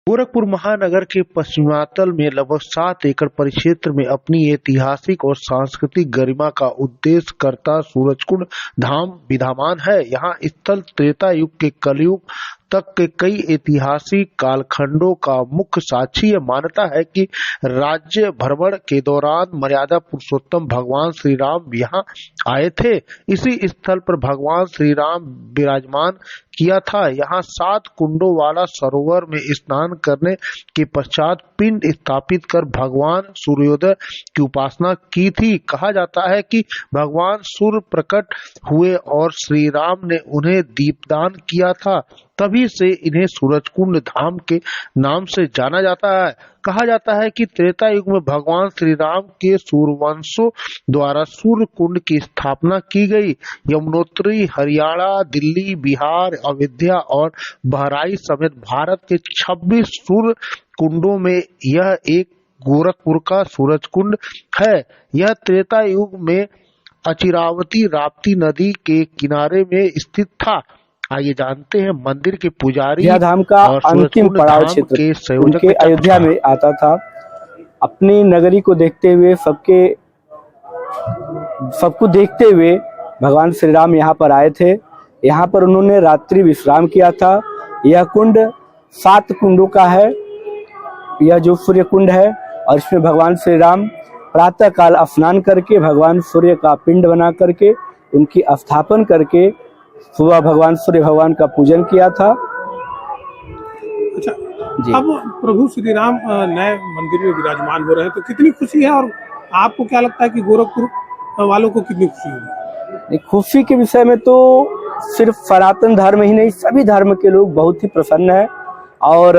गोरखपुर महानगर के पश्चिमांचल में लगभग 7 एकड़ परिक्षेत्र में अपनी ऐतिहासिक और सांस्कृतिक गरिमा का उद्देश्य करता सूरजकुंड धाम विद्यमान है। यहाँ स्थल त्रेता युग के कलयुग तक के कई ऐतिहासिक कालखंडों का मुख्य साक्षी है। मान्यता है कि राज्य भ्रमण के दौरान मर्यादा पुरुषोत्तम भगवान श्री राम यहाँ आए थे। इसी स्थल पर भगवान श्री राम विराजमान किया था। यहाँ 7 कुंडों वाला सरोवर में स्नान करने के पश्चात पिंड स्थापित कर भगवान सूर्योदय की उपासना की थी। कहा जाता है कि भगवान सूर्य प्रकट हुए और श्री राम ने उन्हें दीपदान किया था, तभी से इन्हें सूरजकुंड धाम के नाम से जाना जाता है। कहा जाता है कि त्रेता युग में भगवान श्री राम के सूर्यवंशों द्वारा सूर्य कुंड की स्थापना की गई। यमुनोत्री, हरियाणा, दिल्ली, बिहार, अयोध्या और बहराइच समेत भारत के 26 सूर्य कुंडों में यह एक गोरखपुर का सूरजकुंड है। यह त्रेता युग में अचिरावती राप्ती नदी के किनारे में स्थित था। आइए जानते हैं मंदिर के पुजारी यह धाम का अंतिम पड़ाव क्षेत्र के संयोजक उनके अयोध्या में आता था। अपनी नगरी को देखते हुए सबको देखते हुए भगवान श्री राम यहाँ पर आए थे। यहाँ पर उन्होंने रात्रि विश्राम किया था। यह कुंड 7 कुंडों का है। यह जो सूर्य कुंड है और इसमें भगवान श्री राम प्रातः काल स्नान करके भगवान सूर्य का पिंड बना करके उनकी स्थापन करके सुबह भगवान सूर्य भगवान का पूजन किया था। अच्छा जी। अब प्रभु श्री राम नए मंदिर में विराजमान हो रहे हैं तो कितनी खुशी है, और आपको क्या लगता है कि गोरखपुर वालों को कितनी खुशी होगी? खुशी के विषय में तो सिर्फ सनातन धर्म ही नहीं, सभी धर्म के लोग बहुत ही प्रसन्न है। और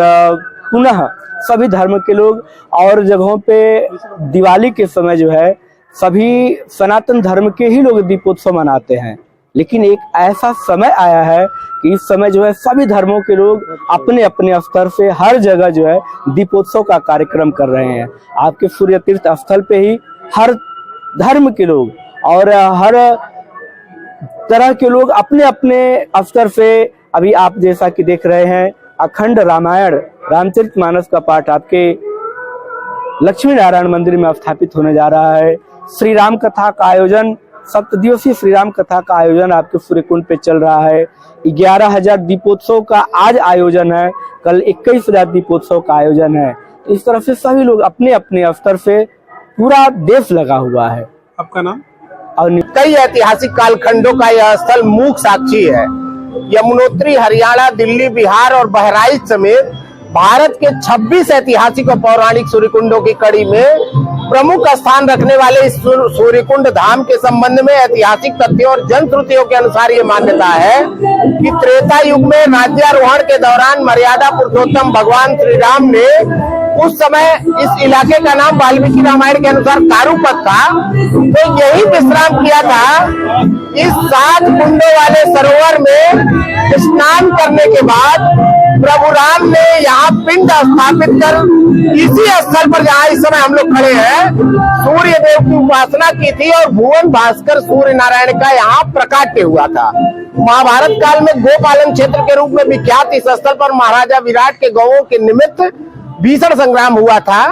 पुनः सभी धर्म के लोग और जगहों पे दिवाली के समय जो है सभी सनातन धर्म के ही लोग दीपोत्सव मनाते हैं, लेकिन एक ऐसा समय आया है कि इस समय जो है सभी धर्मों के लोग अपने अपने स्तर से हर जगह जो है दीपोत्सव का कार्यक्रम कर रहे हैं। आपके सूर्य तीर्थ स्थल पे ही हर धर्म के लोग और हर तरह के लोग अपने अपने स्तर से, अभी आप जैसा कि देख रहे हैं अखंड रामायण रामचरितमानस का पाठ आपके लक्ष्मी नारायण मंदिर में स्थापित होने जा रहा है। श्री राम कथा का आयोजन, 7 दिवसीय श्री राम कथा का आयोजन आपके सूर्यकुंड पे चल रहा है। 11,000 दीपोत्सव का आज आयोजन है, कल 21,000 दीपोत्सव का आयोजन है। इस तरह से सभी लोग अपने अपने स्तर से पूरा देश लगा हुआ है। आपका नाम? और कई ऐतिहासिक कालखंडों का यह स्थल मूक साक्षी है। यमुनोत्री, हरियाणा, दिल्ली, बिहार और बहराइच समेत भारत के 26 ऐतिहासिक और पौराणिक सूर्यकुंडों की कड़ी में प्रमुख स्थान रखने वाले इस सूर्यकुंड धाम के संबंध में ऐतिहासिक तथ्यों और जनश्रुतियों के अनुसार ये मान्यता है कि त्रेता युग में राज्यारोहण के दौरान मर्यादा पुरुषोत्तम भगवान श्री राम ने उस समय इस इलाके का नाम वाल्मीकि रामायण के अनुसार कारुपत था, तो यही विश्राम किया था। इस 7 कुंडों वाले सरोवर में स्नान करने के बाद प्रभु राम ने यहाँ पिंड स्थापित कर इसी स्थल पर जहाँ इस समय हम लोग खड़े हैं सूर्य देव की उपासना की थी और भुवन भास्कर सूर्य नारायण का यहाँ प्रकाट्य हुआ था। महाभारत काल में गोपालन क्षेत्र के रूप में विख्यात इस स्थल पर महाराजा विराट के गौओं के निमित्त भीषण संग्राम हुआ था।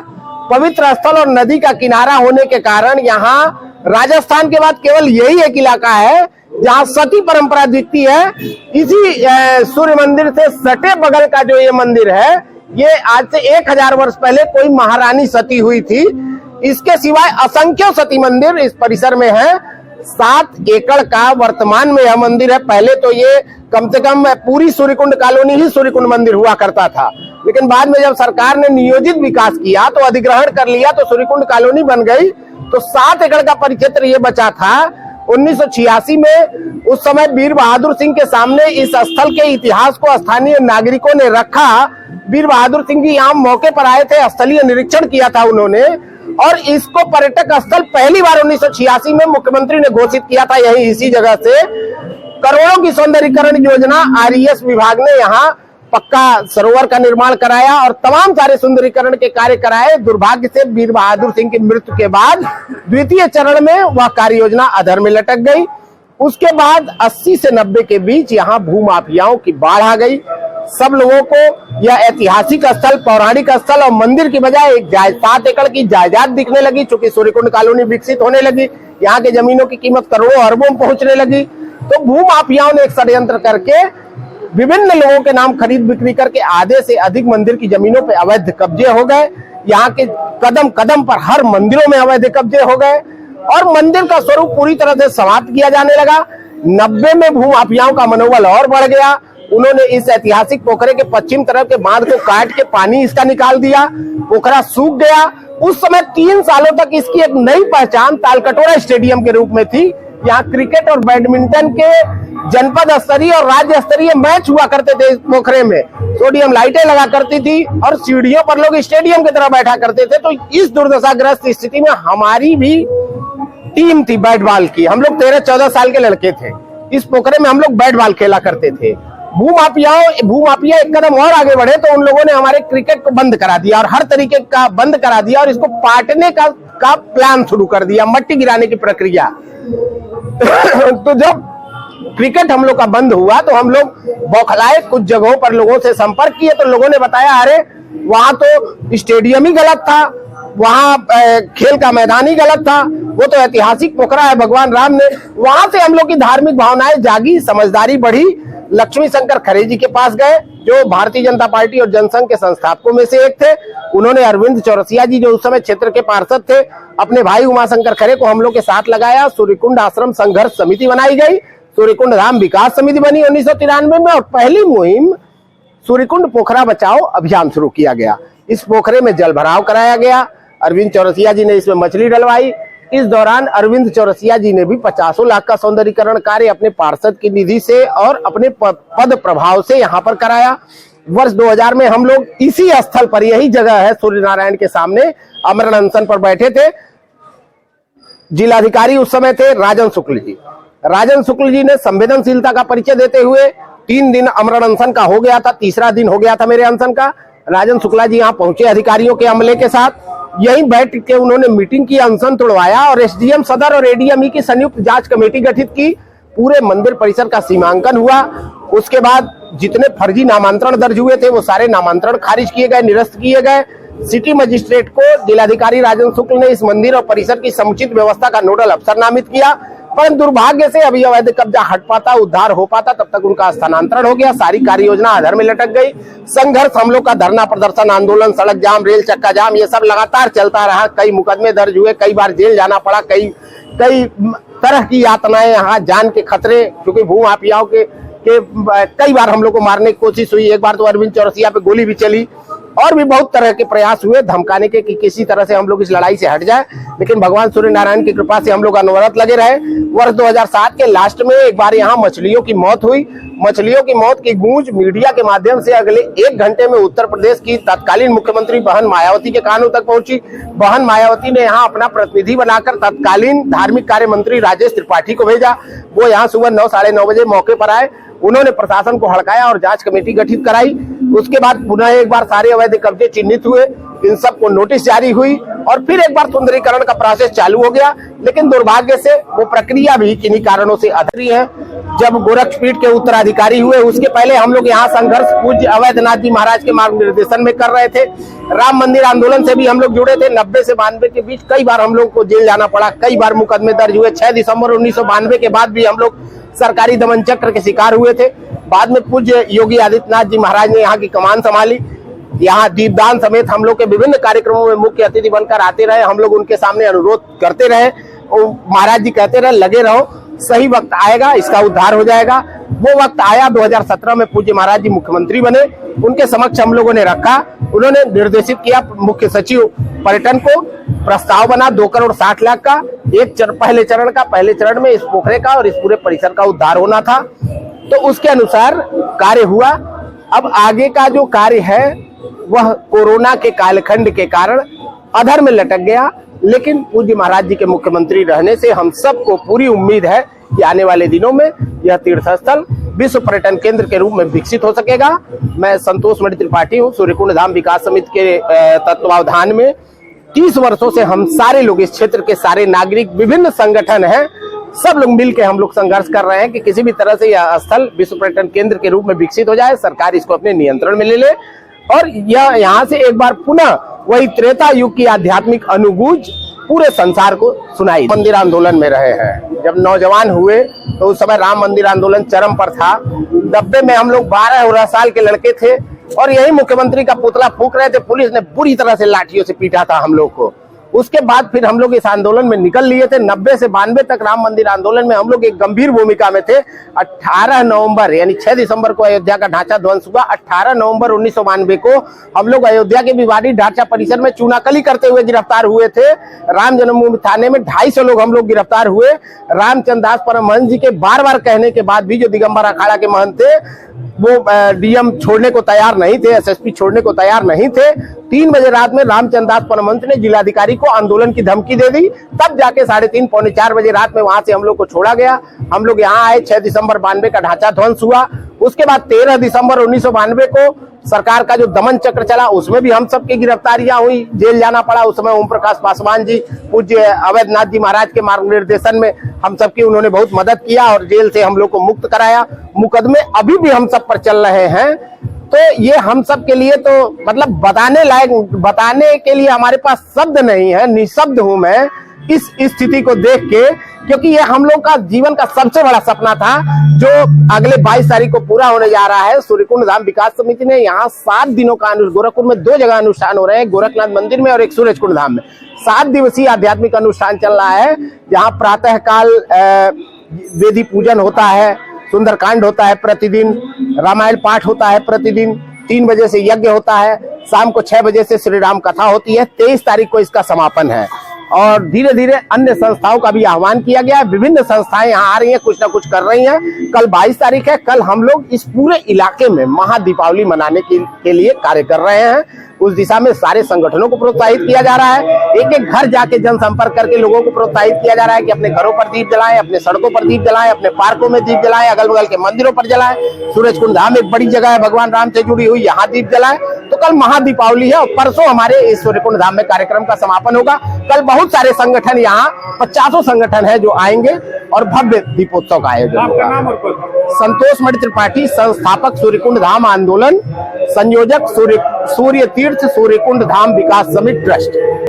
पवित्र स्थल और नदी का किनारा होने के कारण यहाँ राजस्थान के बाद केवल यही एक इलाका है जहाँ सती परंपरा दिखती है। इसी सूर्य मंदिर से सटे बगल का जो ये मंदिर है, ये आज से 1000 वर्ष पहले कोई महारानी सती हुई थी। इसके सिवाय असंख्य सती मंदिर इस परिसर में है। 7 एकड़ का वर्तमान में यह मंदिर है। पहले तो ये कम से कम पूरी सूर्यकुंड कॉलोनी ही सूर्यकुंड मंदिर हुआ करता था, लेकिन बाद में जब सरकार ने नियोजित विकास किया तो अधिग्रहण कर लिया तो सूर्यकुंड कॉलोनी बन गई। तो 7 एकड़ का परिक्षेत्र ये बचा था। 1986 में उस समय वीर बहादुर सिंह के सामने इस स्थल के इतिहास को स्थानीय नागरिकों ने रखा। वीर बहादुर सिंह जी यहाँ मौके पर आए थे, स्थलीय निरीक्षण किया था उन्होंने, और इसको पर्यटक स्थल पहली बार 1986 में मुख्यमंत्री ने घोषित किया था। यही इसी जगह से करोड़ों की सौंदर्यीकरण योजना आरईएस विभाग ने यहाँ पक्का सरोवर का निर्माण कराया और तमाम सारे सुंदरीकरण के कार्य कराए। दुर्भाग्य से वीर बहादुर सिंह की मृत्यु के बाद द्वितीय चरण में वह कार्य योजना अधर में लटक गई। उसके बाद 80 से 90 के बीच यहाँ भूमाफियाओं की बाढ़ आ गई। सब लोगों को यह ऐतिहासिक स्थल, पौराणिक स्थल और मंदिर की बजाय एक 7 एकड़ की जायदाद दिखने लगी। चूंकि सूर्यकुंड कॉलोनी विकसित होने लगी, यहाँ के जमीनों की कीमत करोड़ों अरबों में पहुंचने लगी, तो भूमाफियाओं ने एक षड्यंत्र करके विभिन्न लोगों के नाम खरीद बिक्री करके आधे से अधिक मंदिर की जमीनों पे अवैध कब्जे हो गए। यहाँ के कदम कदम पर हर मंदिरों में अवैध कब्जे हो गए और मंदिर का स्वरूप पूरी तरह से समाप्त किया जाने लगा। 90 में भूमाफियाओं का मनोबल और बढ़ गया। उन्होंने इस ऐतिहासिक पोखरे के पश्चिम तरफ के बांध को काट के पानी इसका निकाल दिया, पोखरा सूख गया। उस समय 3 सालों तक इसकी एक नई पहचान तालकटोरा स्टेडियम के रूप में थी। यहाँ क्रिकेट और बैडमिंटन के जनपद स्तरीय और राज्य स्तरीय मैच हुआ करते थे। इस पोखरे में सोडियम लाइटें लगा करती थी और सीढ़ियों पर लोग स्टेडियम की तरह बैठा करते थे। तो इस दुर्दशाग्रस्त स्थिति में हमारी भी टीम थी बैट बॉल की। हम लोग 13-14 साल के लड़के थे। इस पोखरे में हम लोग बैट बॉल खेला करते थे। भूमाफिया एक कदम और आगे बढ़े तो उन लोगों ने हमारे क्रिकेट को बंद करा दिया और हर तरीके का बंद करा दिया और इसको पाटने का प्लान शुरू कर दिया, मट्टी गिराने की प्रक्रिया। तो जब क्रिकेट हम लोग का बंद हुआ तो हम लोग बौखलाए, कुछ जगहों पर लोगों से संपर्क किए तो लोगों ने बताया अरे वहां तो स्टेडियम ही गलत था, वहां खेल का मैदान ही गलत था, वो तो ऐतिहासिक पोखरा है भगवान राम ने। वहां से हम लोग की धार्मिक भावनाएं जागी, समझदारी बढ़ी। लक्ष्मी शंकर खरे जी के पास गए जो भारतीय जनता पार्टी और जनसंघ के संस्थापकों में से एक थे। उन्होंने अरविंद चौरसिया जी जो उस समय क्षेत्र के पार्षद थे, अपने भाई उमाशंकर खरे को हम लोग के साथ लगाया। सूर्यकुंड आश्रम संघर्ष समिति बनाई गई, सूर्यकुंड धाम विकास समिति बनी 1993 में और पहली मुहिम सूर्यकुंड पोखरा बचाओ अभियान शुरू किया गया। इस पोखरे में जल भराव कराया गया। अरविंद चौरसिया जी ने इसमें मछली डलवाई। इस दौरान अरविंद चौरसिया जी ने भी 50 लाख का सौंदर्यीकरण कार्य अपने पार्षद की निधि से और अपने पद प्रभाव से यहाँ पर कराया। वर्ष 2000 में हम लोग इसी स्थल पर, यही जगह है सूर्य नारायण के सामने, अमरण अनशन पर बैठे थे। जिलाधिकारी उस समय थे राजन शुक्ल जी। राजन शुक्ल जी ने संवेदनशीलता का परिचय देते हुए 3 दिन अमरण अनशन का हो गया था, तीसरा दिन हो गया था मेरे अनशन का। राजन शुक्ला जी यहाँ पहुंचे अधिकारियों के अमले के साथ, यहीं बैठ के उन्होंने मीटिंग की, अनशन तोड़वाया और एसडीएम सदर और एडीएमई की संयुक्त जांच कमेटी गठित की। पूरे मंदिर परिसर का सीमांकन हुआ। उसके बाद जितने फर्जी नामांतरण दर्ज हुए थे वो सारे नामांतरण खारिज किए गए, निरस्त किए गए। सिटी मजिस्ट्रेट को जिलाधिकारी राजन शुक्ल ने इस मंदिर और परिसर की समुचित व्यवस्था का नोडल अफसर नामित किया, परंतु दुर्भाग्य से अभी अवैध कब्जा हट पाता, उद्धार हो पाता तब तक उनका स्थानांतरण हो गया। सारी कार्य योजना अधर में लटक गई। संघर्ष, हम लोग का धरना प्रदर्शन, आंदोलन, सड़क जाम, रेल चक्का जाम, ये सब लगातार चलता रहा। कई मुकदमे दर्ज हुए, कई बार जेल जाना पड़ा, कई तरह की यातनाएं, यहाँ जान के खतरे, क्योंकि भूमाफियाओं के कई बार हम लोग को मारने की कोशिश हुई। एक बार तो अरविंद चौरसिया पे गोली भी चली और भी बहुत तरह के प्रयास हुए धमकाने के कि किसी तरह से हम लोग इस लड़ाई से हट जाए, लेकिन भगवान सूर्य नारायण की कृपा से हम लोग अनवरत लगे रहे। वर्ष 2007 के लास्ट में एक बार यहाँ मछलियों की मौत हुई। मछलियों की मौत की गूंज मीडिया के माध्यम से अगले 1 घंटे में उत्तर प्रदेश की तत्कालीन मुख्यमंत्री बहन मायावती के कानों तक पहुंची। बहन मायावती ने यहाँ अपना प्रतिनिधि बनाकर तत्कालीन धार्मिक कार्य मंत्री राजेश त्रिपाठी को भेजा। वो यहाँ सुबह 9, साढ़े 9 बजे मौके पर आए। उन्होंने प्रशासन को हड़काया और जांच कमेटी गठित कराई। उसके बाद पुनः एक बार सारे अवैध कब्जे चिन्हित हुए, इन सबको नोटिस जारी हुई और फिर एक बार सुंदरीकरण का प्रोसेस चालू हो गया। लेकिन दुर्भाग्य से वो प्रक्रिया भी किन्हीं कारणों से अधूरी है। जब गोरक्षपीठ के उत्तराधिकारी हुए उसके पहले हम लोग यहाँ संघर्ष पूज्य अवैधनाथ जी महाराज के मार्गनिर्देशन में कर रहे थे। राम मंदिर आंदोलन से भी हम लोग जुड़े थे। 90 से 92 के बीच कई बार हम लोग को जेल जाना पड़ा, कई बार मुकदमे दर्ज हुए। 6 दिसंबर 1992 के बाद भी हम लोग सरकारी दमन चक्र के शिकार हुए थे। बाद में पूज्य योगी आदित्यनाथ जी महाराज ने यहाँ की कमान संभाली। यहाँ दीपदान समेत हम लोग के विभिन्न कार्यक्रमों में मुख्य अतिथि बनकर आते रहे। हम लोग उनके सामने अनुरोध करते रहे, महाराज जी कहते रहे लगे रहो, सही वक्त आएगा, इसका उद्धार हो जाएगा। वो वक्त आया। 2017 में पूज्य महाराज जी मुख्यमंत्री बने, उनके समक्ष हम लोगों ने रखा। उन्होंने निर्देशित किया मुख्य सचिव पर्यटन को, प्रस्ताव बना 2 करोड़ 60 लाख का, पहले चरण में इस पोखरे का और इस पूरे परिसर का उद्धार होना था। तो उसके अनुसार कार्य हुआ। अब आगे का जो कार्य है वह कोरोना के कालखंड के कारण अधर में लटक गया, लेकिन पूज्य महाराज जी के मुख्यमंत्री रहने से हम सबको पूरी उम्मीद है कि आने वाले दिनों में यह तीर्थ स्थल विश्व पर्यटन केंद्र के रूप में विकसित हो सकेगा। मैं संतोष मणि त्रिपाठी हूँ। सूर्यकुंड धाम विकास समिति के तत्वावधान में 30 वर्षों से हम सारे लोग, इस क्षेत्र के सारे नागरिक, विभिन्न संगठन हैं, सब लोग मिलकर हम लोग संघर्ष कर रहे हैं कि किसी भी तरह से यह स्थल विश्व पर्यटन केंद्र के रूप में विकसित हो जाए, सरकार इसको अपने नियंत्रण में ले ले और यह यहाँ से एक बार पुनः वही त्रेता युग की आध्यात्मिक अनुगूंज पूरे संसार को सुनाई। मंदिर आंदोलन में रहे हैं, जब नौजवान हुए तो उस समय राम मंदिर आंदोलन चरम पर था। 90 में हम लोग 12 साल के लड़के थे और यही मुख्यमंत्री का पुतला फूंक रहे थे, पुलिस ने बुरी तरह से लाठियों से पीटा था हम लोग को। उसके बाद फिर हम लोग इस आंदोलन में निकल लिए थे। 90 से 92 तक राम मंदिर आंदोलन में हम लोग एक गंभीर भूमिका में थे। 18 नवंबर यानी 6 दिसंबर को अयोध्या का ढांचा ध्वंस हुआ। 18 नवंबर 1992 को हम लोग अयोध्या के विवादित ढांचा परिसर में चूनाकली करते हुए गिरफ्तार हुए थे। राम जन्मभूमि थाने में 250 लोग हम लोग गिरफ्तार हुए। रामचंद्र दास परमहंस जी के बार कहने के बाद भी जो दिगंबर अखाड़ा के महंत थे वो डीएम छोड़ने को तैयार नहीं थे, एसएसपी छोड़ने को तैयार नहीं थे। 3 बजे रात में रामचंद्र दास परमहंस ने जिलाधिकारी को आंदोलन की धमकी दे दी, तब जाके 3:30 पौने 4 बजे रात में वहां से हम लोग को छोड़ा गया। हम लोग यहाँ आए, 6 दिसंबर 92 का ढांचा ध्वंस हुआ। उसके बाद 13 दिसंबर 1992 को सरकार का जो दमन चक्र चला उसमें भी हम सबकी गिरफ्तारियां हुई, जेल जाना पड़ा। उस समय ओम प्रकाश पासवान जी, पूज्य अवैधनाथ जी महाराज के मार्गनिर्देशन में हम सबकी उन्होंने बहुत मदद किया और जेल से हम लोग को मुक्त कराया। मुकदमे अभी भी हम सब पर चल रहे हैं। तो ये हम सब के लिए तो मतलब बताने के लिए हमारे पास शब्द नहीं है, निशब्द हूं मैं इस स्थिति को देख के, क्योंकि ये हम लोग का जीवन का सबसे बड़ा सपना था जो अगले 22 तारीख को पूरा होने जा रहा है। सूर्यकुंड धाम विकास समिति ने यहाँ 7 दिनों का गोरखपुर में 2 जगह अनुष्ठान हो रहे हैं, गोरखनाथ मंदिर में और एक सूरजकुंड धाम में 7 दिवसीय आध्यात्मिक अनुष्ठान चल रहा है, जहाँ प्रातः काल वेदी पूजन होता है, सुंदरकांड होता है प्रतिदिन, रामायण पाठ होता है प्रतिदिन, 3 बजे से यज्ञ होता है, शाम को 6 बजे से श्री राम कथा होती है। 23 तारीख को इसका समापन है और धीरे धीरे अन्य संस्थाओं का भी आह्वान किया गया है। विभिन्न संस्थाएं यहाँ आ रही हैं, कुछ ना कुछ कर रही हैं। कल 22 तारीख है, कल हम लोग इस पूरे इलाके में महादीपावली मनाने के लिए कार्य कर रहे हैं। उस दिशा में सारे संगठनों को प्रोत्साहित किया जा रहा है। एक एक घर जाके जनसंपर्क करके लोगों को प्रोत्साहित किया जा रहा है कि अपने घरों पर दीप जलाएं, अपने सड़कों पर दीप जलाएं, अपने पार्कों में दीप जलाएं, अगल बगल के मंदिरों पर जलाएं। सूरजकुंड धाम एक बड़ी जगह है, भगवान राम से जुड़ी हुई, यहाँ दीप जलाएं। तो कल महादीपावली है और परसों हमारे इस सूर्यकुंड धाम में कार्यक्रम का समापन होगा। कल बहुत सारे संगठन यहाँ 50 संगठन है जो आएंगे और भव्य दीपोत्सव का आयोजन होगा। संतोष मणि त्रिपाठी, संस्थापक सूर्यकुंड धाम आंदोलन, संयोजक सूर्य तीर्थ सूर्यकुंड धाम विकास समिति ट्रस्ट।